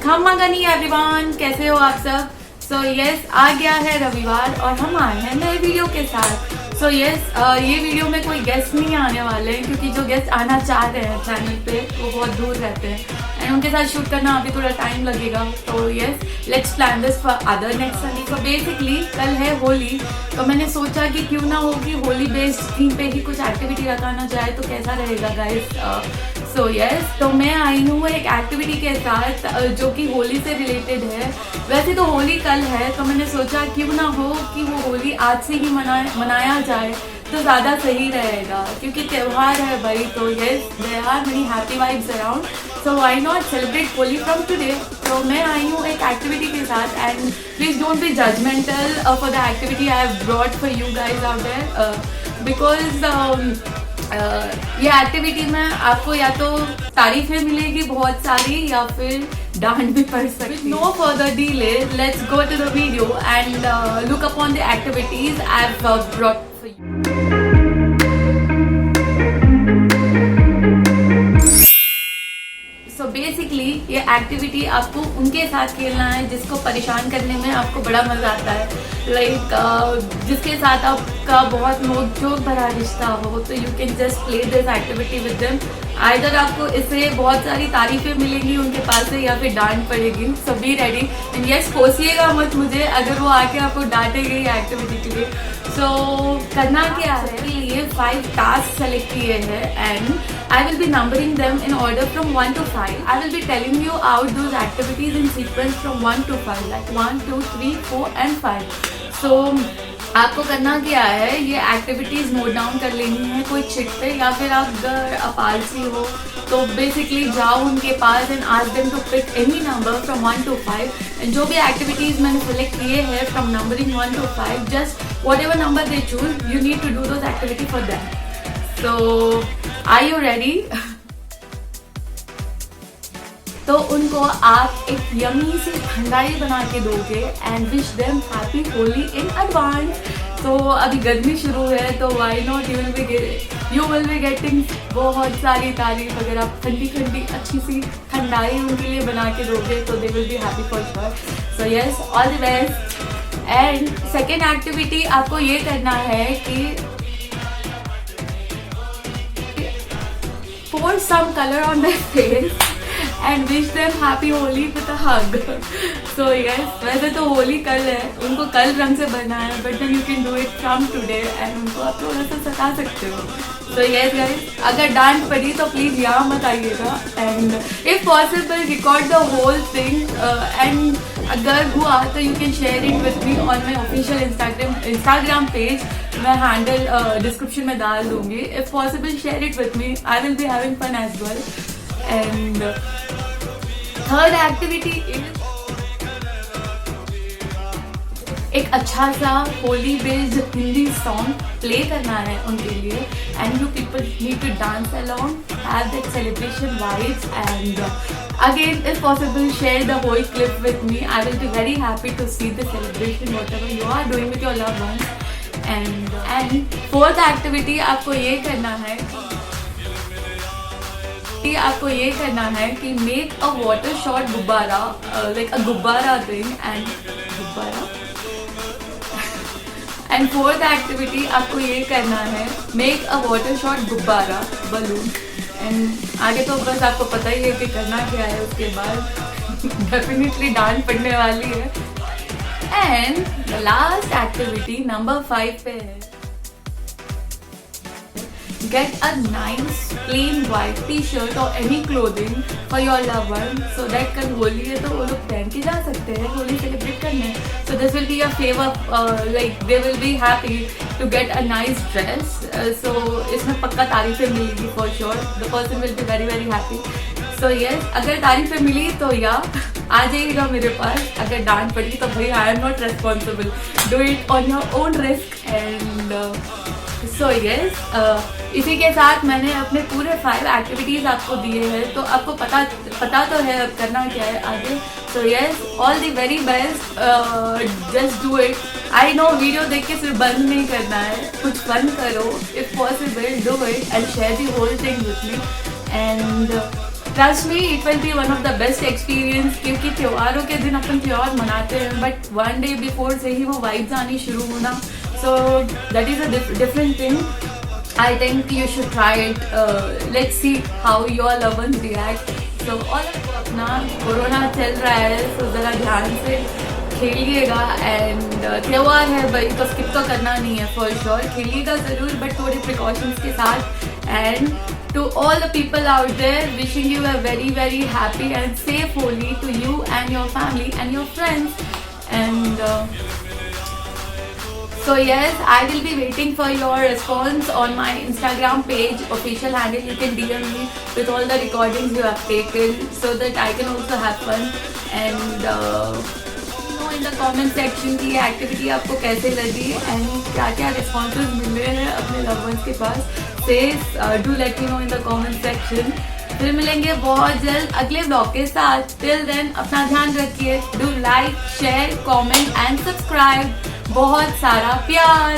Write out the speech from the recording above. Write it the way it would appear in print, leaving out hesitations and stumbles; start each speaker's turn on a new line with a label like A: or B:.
A: खम्मा गनी एवरीवन, कैसे हो आप सब। सो यस, आ गया है रविवार और हम आए हैं नए वीडियो के साथ। सो यस, ये वीडियो में कोई गेस्ट नहीं आने वाले हैं क्योंकि जो गेस्ट आना चाह रहे हैं चैनल पे वो बहुत दूर रहते हैं एंड उनके साथ शूट करना अभी थोड़ा टाइम लगेगा। तो yes, let's plan this for other next Sunday. So basically कल है होली, तो मैंने सोचा कि क्यों ना हो कि होली बेस्ड थीम पे ही कुछ एक्टिविटी रखाना जाए तो कैसा रहेगा गाइस। सो यस, तो मैं आई हूँ एक एक्टिविटी के साथ जो कि होली से रिलेटेड है। वैसे तो होली कल है, तो मैंने सोचा क्यों ना हो कि वो होली आज से ही मनाया जाए तो ज़्यादा सही रहेगा क्योंकि त्यौहार है भाई। तो yes, there are many happy vibes around, so why not celebrate Holi from today. तो मैं आई हूँ एक एक्टिविटी के साथ and please don't be judgmental for the activity I have brought for you guys out there because ये activity में आपको या तो तारीफें मिलेगी बहुत सारी या फिर डांट भी पड़ सकती है। No further delay, let's go to the video and look upon the activities I have brought for you. So basically ये एक्टिविटी आपको उनके साथ खेलना है जिसको परेशान करने में आपको बड़ा मजा आता है। जिसके साथ आपका बहुत नोक-झोंक भरा रिश्ता हो, तो you can just play this activity with them. Either आपको इससे बहुत सारी तारीफें मिलेंगी उनके पास से या फिर डांट पड़ेगी। सो बी रेडी एंड यस, कोसिएगा मत मुझे अगर वो आके आपको डांटेगी एक्टिविटी के लिए। सो करना क्या है, ये 5 टास्क सेलेक्ट किए हैं and I will be numbering them in order from 1 to 5. I will be telling you out those activities in sequence from 1 to 5, like 1, 2, 3, 4 and 5. So आपको करना क्या है, ये एक्टिविटीज नोट डाउन कर लेनी है कोई चिट पे या फिर आप अगर अपारसी हो तो बेसिकली जाओ उनके पास and ask them to pick any number from 1 to 5 and जो भी एक्टिविटीज मैंने सेलेक्ट किए हैं from numbering 1 to 5, just whatever number they choose you need to do those activity for them. So are you ready? तो उनको आप एक yummy सी ठंडाई बना के दोगे and wish them happy Holi in advance. तो अभी गर्मी शुरू है तो why not you will be getting बहुत सारी तारीफ अगर आप ठंडी ठंडी अच्छी सी ठंडाई उनके लिए बना के दोगे तो they will be happy for sure. So yes, all the best. And second activity आपको ये करना है कि pour some color on their face and wish them happy Holi with a hug. So yes, वैसे तो होली कल है, उनको कल रंग से भरना है, but then you can do it from today and उनको आप थोड़ा सा सता सकते हो। So yes guys, अगर डांट पड़ी तो प्लीज यहाँ मत आइएगा and if possible record the whole thing and अगर हुआ तो you can share it with me on my official Instagram page. मैं हैंडल डिस्क्रिप्शन में डाल दूंगी। If possible share it with me, I will be having fun as well. And third activity is एक अच्छा सा Holi based Hindi song play करना है उनके लिए and you people need to dance along, have that celebration vibes and again if possible share the whole clip with me. I will be very happy to see the celebration whatever you are doing with your loved ones. And fourth activity आपको ये करना है कि make a water shot गुब्बारा, like a गुब्बारा thing and गुब्बारा। And fourth activity आपको ये करना है मेक अ वाटर शॉट गुब्बारा बलून एंड आगे तो बस आपको पता ही है कि करना क्या है। उसके बाद डेफिनेटली डांट पड़ने वाली है। And the last activity number 5 पे है get a nice plain white t-shirt or any clothing for your loved one so that कल होली है तो वो लोग पहन के जा सकते हैं होली सेलिब्रेट करने। So this will be a favor, like they will be happy to get a nice dress. So इसमें पक्का तारीफें मिलेगी for sure. The person will be very very happy. So yes, अगर तारीफें मिली तो या आ जाइएगा मेरे पास, अगर डांट पड़ी तो भाई I am not responsible. Do it on your own risk and so yes, इसी के साथ मैंने अपने पूरे 5 एक्टिविटीज आपको दिए हैं तो आपको पता तो है अब करना क्या है आगे। So yes, all the very best, just do it. I know video देख के सिर्फ बंद नहीं करना है, कुछ फन करो, if possible do it and share the whole thing with me and trust me it will be one of the best experience, क्योंकि त्योहारों के दिन अपन त्योहार मनाते हैं बट वन डे बिफोर से ही वो वाइब्स आनी शुरू होना, so that is a different thing. I think you should try it. Let's see how your loved ones react. So all अपना कोरोना चल रहा है, तो ज़रा ध्यान से खेलिएगा. एंड त्योहार है भाई, तो स्किप तो करना नहीं है फॉर श्योर. खेलिएगा ज़रूर बट थोड़े प्रिकॉशंस के साथ. And to all the people out there, wishing you a very very happy and safe Holi to you and your family and your friends. And so yes, I will be waiting for your response on my Instagram page, official handle. You can DM me with all the recordings you have taken so that I can also have fun. And know in the comment section कि ये activity आपको कैसे लगी and क्या क्या responses मिल रहे हैं अपने loved ones के पास. Do let me know in the comment section. फिर मिलेंगे बहुत जल्द अगले ब्लॉग के साथ. Till then अपना ध्यान रखिए. Do like, share, comment and subscribe. बहुत सारा प्यार.